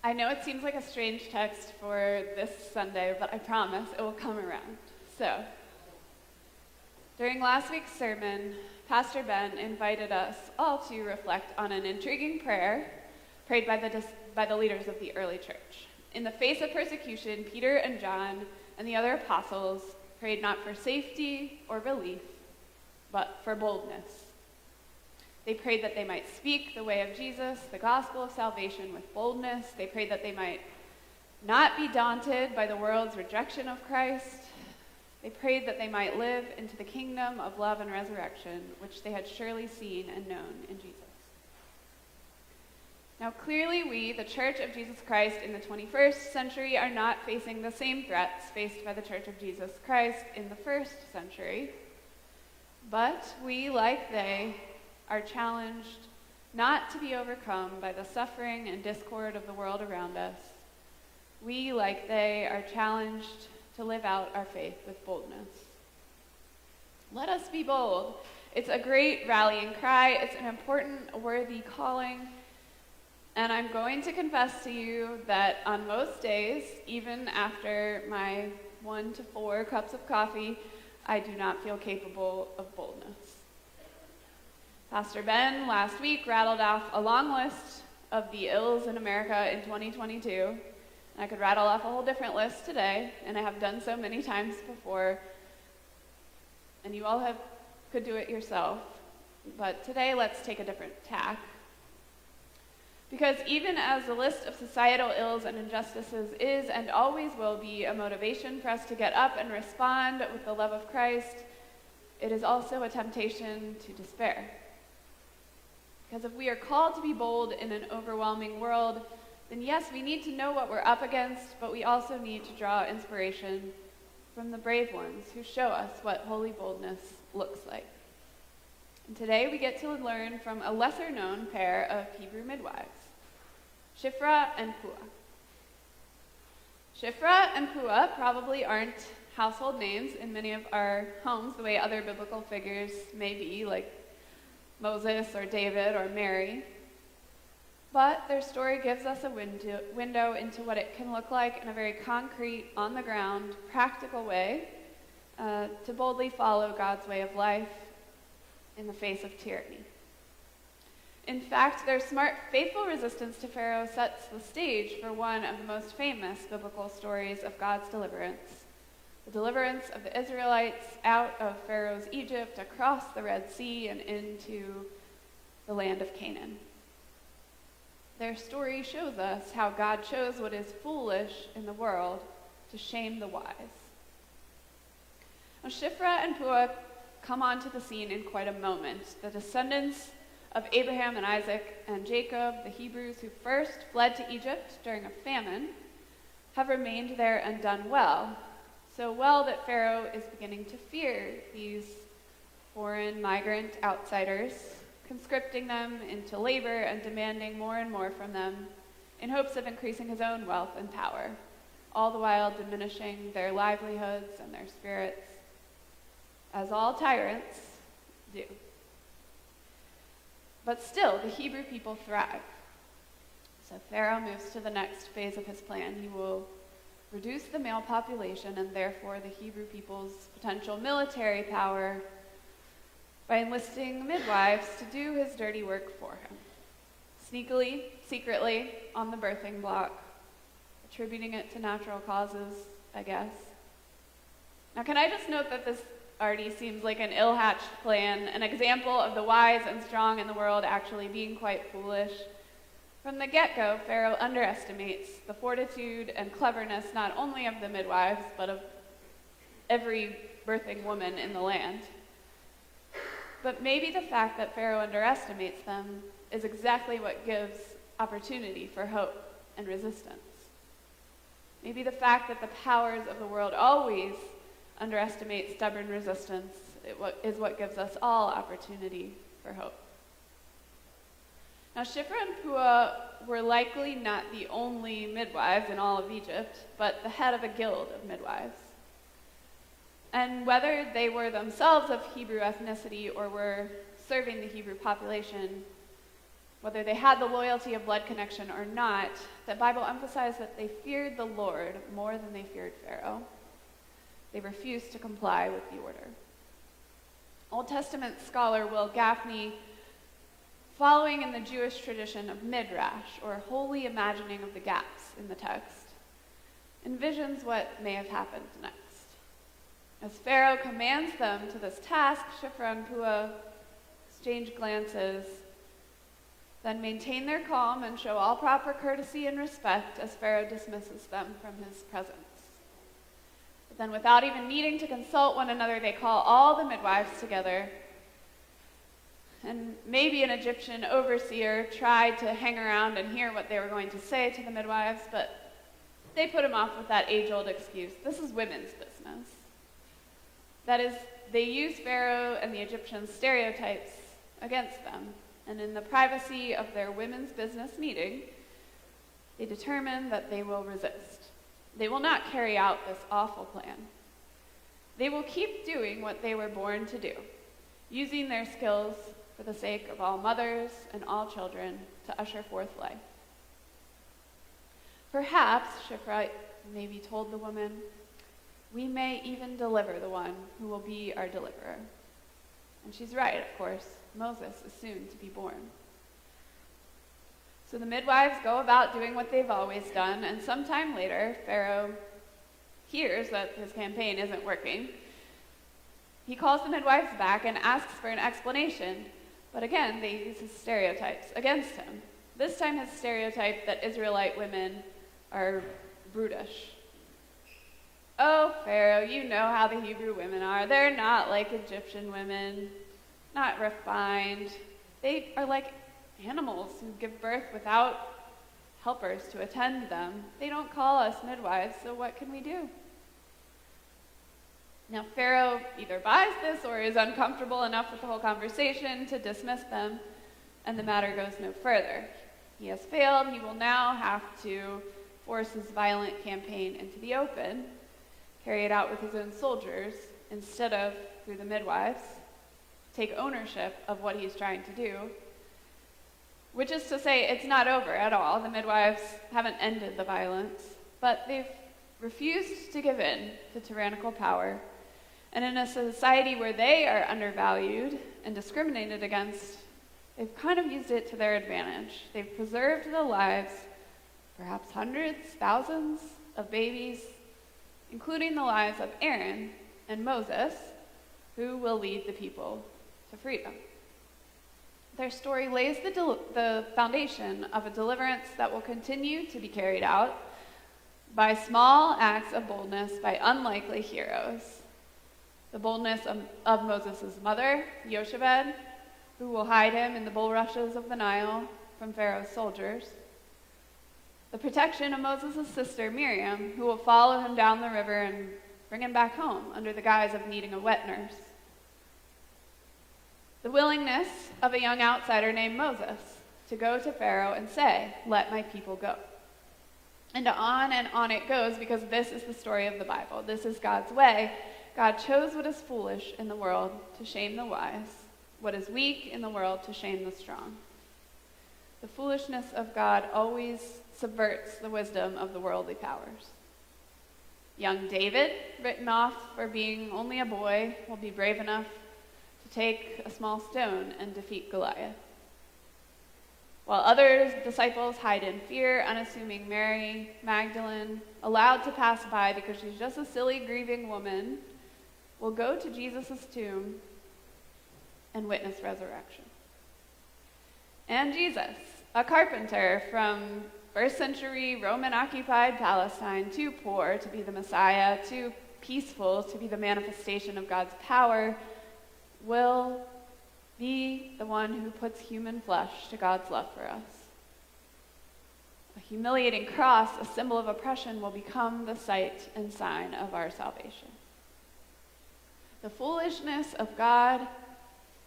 I know it seems like a strange text for this Sunday, but I promise it will come around. So, during last week's sermon, Pastor Ben invited us all to reflect on an intriguing prayer prayed by the leaders of the early church. In the face of persecution, Peter and John and the other apostles prayed not for safety or relief, but for boldness. They prayed that they might speak the way of Jesus, the gospel of salvation, with boldness. They prayed that they might not be daunted by the world's rejection of Christ. They prayed that they might live into the kingdom of love and resurrection, which they had surely seen and known in Jesus. Now, clearly we, the Church of Jesus Christ in the 21st century, are not facing the same threats faced by the Church of Jesus Christ in the 1st century. But we, like they, are challenged not to be overcome by the suffering and discord of the world around us. We, like they, are challenged to live out our faith with boldness. Let us be bold. It's a great rallying cry. It's an important, worthy calling. And I'm going to confess to you that on most days, even after my 1 to 4 cups of coffee, I do not feel capable of boldness. Pastor Ben last week rattled off a long list of the ills in America in 2022. I could rattle off a whole different list today, and I have done so many times before, and you all could do it yourself. But today, let's take a different tack. Because even as the list of societal ills and injustices is and always will be a motivation for us to get up and respond with the love of Christ, it is also a temptation to despair. Because if we are called to be bold in an overwhelming world, then yes, we need to know what we're up against, but we also need to draw inspiration from the brave ones who show us what holy boldness looks like. And today we get to learn from a lesser-known pair of Hebrew midwives, Shiphrah and Puah. Shiphrah and Puah probably aren't household names in many of our homes the way other biblical figures may be, like Moses or David or Mary. But their story gives us a window into what it can look like in a very concrete, on-the-ground, practical way to boldly follow God's way of life in the face of tyranny. In fact, their smart, faithful resistance to Pharaoh sets the stage for one of the most famous biblical stories of God's deliverance, the deliverance of the Israelites out of Pharaoh's Egypt, across the Red Sea, and into the land of Canaan. Their story shows us how God chose what is foolish in the world to shame the wise. Now, Shiphrah and Puah come onto the scene in quite a moment. The descendants of Abraham and Isaac and Jacob, the Hebrews who first fled to Egypt during a famine, have remained there and done well. So well that Pharaoh is beginning to fear these foreign migrant outsiders, conscripting them into labor and demanding more and more from them in hopes of increasing his own wealth and power, all the while diminishing their livelihoods and their spirits, as all tyrants do. But still, the Hebrew people thrive. So Pharaoh moves to the next phase of his plan. He will reduce the male population and therefore the Hebrew people's potential military power by enlisting midwives to do his dirty work for him. Sneakily, secretly, on the birthing block, attributing it to natural causes, I guess. Now, can I just note that this already seems like an ill-hatched plan, an example of the wise and strong in the world actually being quite foolish? From the get-go, Pharaoh underestimates the fortitude and cleverness not only of the midwives, but of every birthing woman in the land. But maybe the fact that Pharaoh underestimates them is exactly what gives opportunity for hope and resistance. Maybe the fact that the powers of the world always underestimate stubborn resistance is what gives us all opportunity for hope. Now, Shiphrah and Puah were likely not the only midwives in all of Egypt, but the head of a guild of midwives. And whether they were themselves of Hebrew ethnicity or were serving the Hebrew population, whether they had the loyalty of blood connection or not, the Bible emphasized that they feared the Lord more than they feared Pharaoh. They refused to comply with the order. Old Testament scholar Will Gaffney, following in the Jewish tradition of midrash, or holy imagining of the gaps in the text, envisions what may have happened next. As Pharaoh commands them to this task, Shiphrah and Puah exchange glances, then maintain their calm and show all proper courtesy and respect as Pharaoh dismisses them from his presence. But then, without even needing to consult one another, they call all the midwives together. And maybe an Egyptian overseer tried to hang around and hear what they were going to say to the midwives, but they put him off with that age-old excuse. This is women's business. That is, they use Pharaoh and the Egyptian stereotypes against them. And in the privacy of their women's business meeting, they determine that they will resist. They will not carry out this awful plan. They will keep doing what they were born to do, using their skills for the sake of all mothers and all children to usher forth life. Perhaps, Shiphrah maybe told the woman, we may even deliver the one who will be our deliverer. And she's right, of course. Moses is soon to be born. So the midwives go about doing what they've always done, and sometime later, Pharaoh hears that his campaign isn't working. He calls the midwives back and asks for an explanation, but again, they use his stereotypes against him. This time his stereotype that Israelite women are brutish. Oh, Pharaoh, you know how the Hebrew women are. They're not like Egyptian women, not refined. They are like animals who give birth without helpers to attend them. They don't call us midwives, so what can we do? Now, Pharaoh either buys this or is uncomfortable enough with the whole conversation to dismiss them, and the matter goes no further. He has failed. He will now have to force his violent campaign into the open, carry it out with his own soldiers, instead of, through the midwives, take ownership of what he's trying to do, which is to say it's not over at all. The midwives haven't ended the violence, but they've refused to give in to tyrannical power. And in a society where they are undervalued and discriminated against, they've kind of used it to their advantage. They've preserved the lives, perhaps hundreds, thousands of babies, including the lives of Aaron and Moses, who will lead the people to freedom. Their story lays the foundation of a deliverance that will continue to be carried out by small acts of boldness by unlikely heroes. The boldness of Moses' mother, Yocheved, who will hide him in the bulrushes of the Nile from Pharaoh's soldiers. The protection of Moses' sister, Miriam, who will follow him down the river and bring him back home under the guise of needing a wet nurse. The willingness of a young outsider named Moses to go to Pharaoh and say, "Let my people go." And on it goes, because this is the story of the Bible. This is God's way. God chose what is foolish in the world to shame the wise, what is weak in the world to shame the strong. The foolishness of God always subverts the wisdom of the worldly powers. Young David, written off for being only a boy, will be brave enough to take a small stone and defeat Goliath. While other disciples hide in fear, unassuming Mary Magdalene, allowed to pass by because she's just a silly, grieving woman, will go to Jesus' tomb and witness resurrection. And Jesus, a carpenter from first century Roman-occupied Palestine, too poor to be the Messiah, too peaceful to be the manifestation of God's power, will be the one who puts human flesh to God's love for us. A humiliating cross, a symbol of oppression, will become the sight and sign of our salvation. The foolishness of God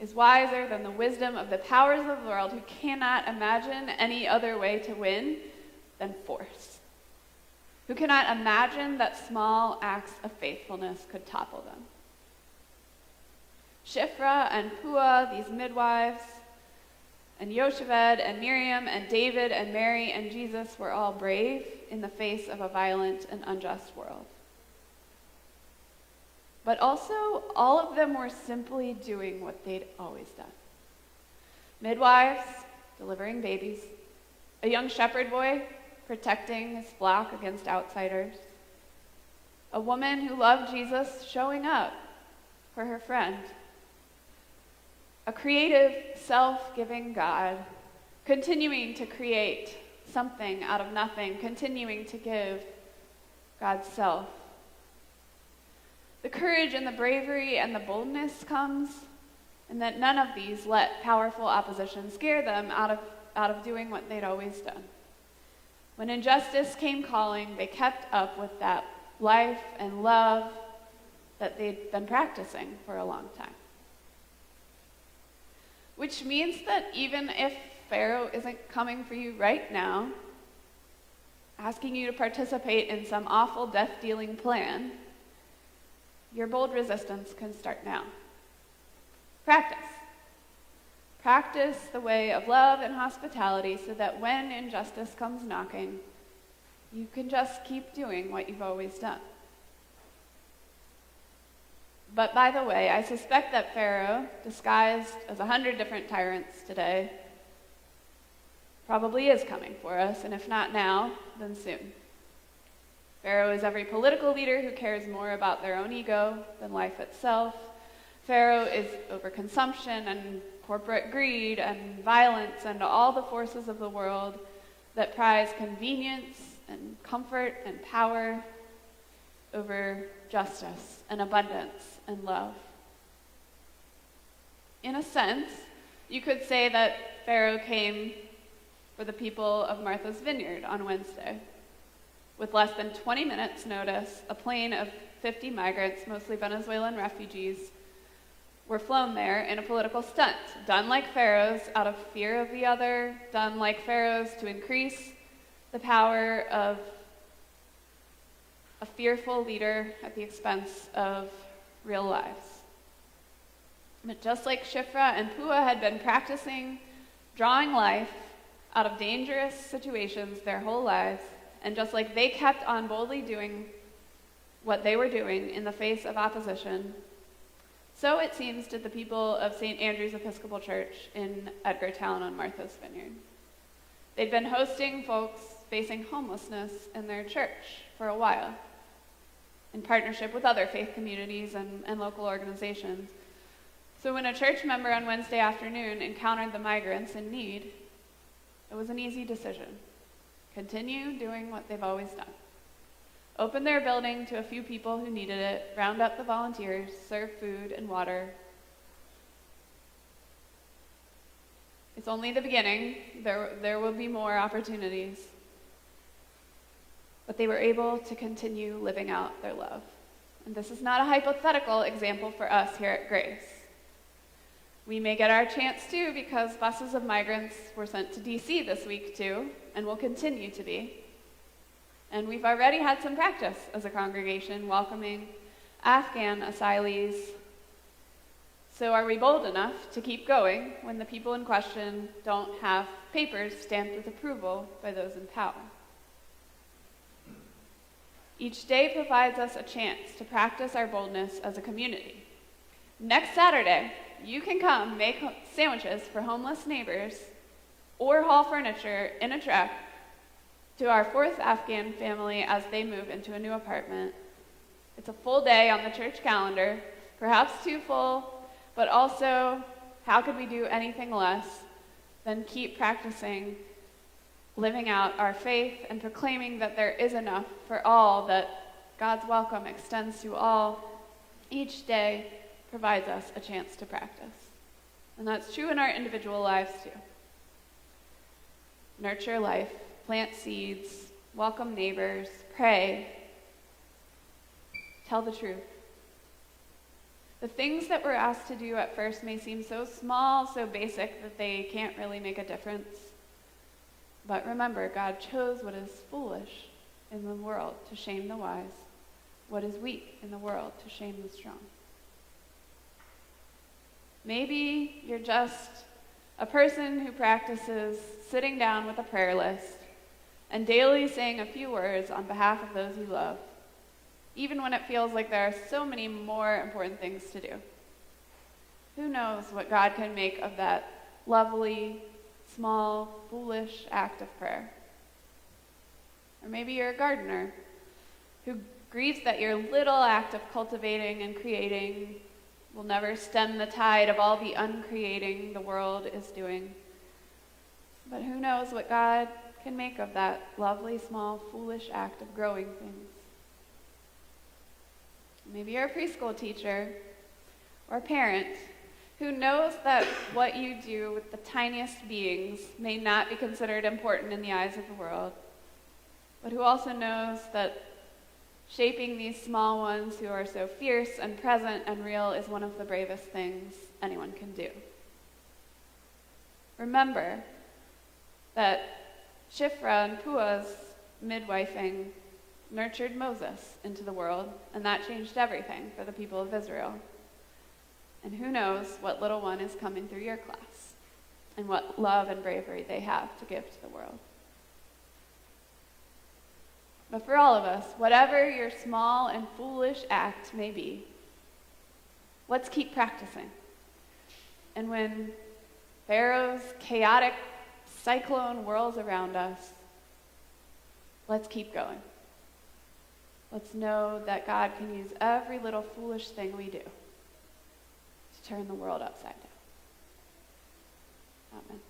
is wiser than the wisdom of the powers of the world, who cannot imagine any other way to win than force, who cannot imagine that small acts of faithfulness could topple them. Shiphrah and Puah, these midwives, And Yocheved and Miriam and David and Mary and Jesus were all brave in the face of a violent and unjust world. But also, all of them were simply doing what they'd always done. Midwives, delivering babies. A young shepherd boy, protecting his flock against outsiders. A woman who loved Jesus, showing up for her friend. A creative, self-giving God, continuing to create something out of nothing, continuing to give God's self. The courage and the bravery and the boldness comes, and that none of these let powerful opposition scare them out of doing what they'd always done. When injustice came calling, they kept up with that life and love that they'd been practicing for a long time. Which means that even if Pharaoh isn't coming for you right now, asking you to participate in some awful death-dealing plan, your bold resistance can start now. Practice. Practice the way of love and hospitality so that when injustice comes knocking, you can just keep doing what you've always done. But by the way, I suspect that Pharaoh, disguised as 100 different tyrants today, probably is coming for us, and if not now, then soon. Pharaoh is every political leader who cares more about their own ego than life itself. Pharaoh is overconsumption and corporate greed and violence and all the forces of the world that prize convenience and comfort and power over justice and abundance and love. In a sense, you could say that Pharaoh came for the people of Martha's Vineyard on Wednesday. With less than 20 minutes' notice, a plane of 50 migrants, mostly Venezuelan refugees, were flown there in a political stunt, done like Pharaoh's out of fear of the other, done like Pharaoh's to increase the power of a fearful leader at the expense of real lives. But just like Shifra and Pua had been practicing drawing life out of dangerous situations their whole lives, and just like they kept on boldly doing what they were doing in the face of opposition, so it seems did the people of St. Andrew's Episcopal Church in Edgartown on Martha's Vineyard. They'd been hosting folks facing homelessness in their church for a while, in partnership with other faith communities and local organizations. So when a church member on Wednesday afternoon encountered the migrants in need, it was an easy decision. Continue doing what they've always done. Open their building to a few people who needed it, round up the volunteers, serve food and water. It's only the beginning. There will be more opportunities. But they were able to continue living out their love. And this is not a hypothetical example for us here at Grace. We may get our chance too because buses of migrants were sent to DC this week too, and will continue to be. And we've already had some practice as a congregation welcoming Afghan asylees. So are we bold enough to keep going when the people in question don't have papers stamped with approval by those in power? Each day provides us a chance to practice our boldness as a community. Next Saturday, you can come make sandwiches for homeless neighbors or haul furniture in a truck to our 4th Afghan family as they move into a new apartment. It's a full day on the church calendar, perhaps too full, but also, how could we do anything less than keep practicing living out our faith and proclaiming that there is enough for all, that God's welcome extends to all. Each day provides us a chance to practice. And that's true in our individual lives too. Nurture life, plant seeds, welcome neighbors, pray, tell the truth. The things that we're asked to do at first may seem so small, so basic, that they can't really make a difference. But remember, God chose what is foolish in the world to shame the wise, what is weak in the world to shame the strong. Maybe you're just a person who practices sitting down with a prayer list and daily saying a few words on behalf of those you love, even when it feels like there are so many more important things to do. Who knows what God can make of that lovely, small, foolish act of prayer? Or maybe you're a gardener who grieves that your little act of cultivating and creating will never stem the tide of all the uncreating the world is doing. But who knows what God can make of that lovely, small, foolish act of growing things? Maybe you're a preschool teacher or a parent who knows that what you do with the tiniest beings may not be considered important in the eyes of the world, but who also knows that shaping these small ones who are so fierce and present and real is one of the bravest things anyone can do. Remember that Shiphrah and Puah's midwifing nurtured Moses into the world, and that changed everything for the people of Israel. And who knows what little one is coming through your class and what love and bravery they have to give to the world. But for all of us, whatever your small and foolish act may be, let's keep practicing. And when Pharaoh's chaotic cyclone whirls around us, let's keep going. Let's know that God can use every little foolish thing we do to turn the world upside down. Amen.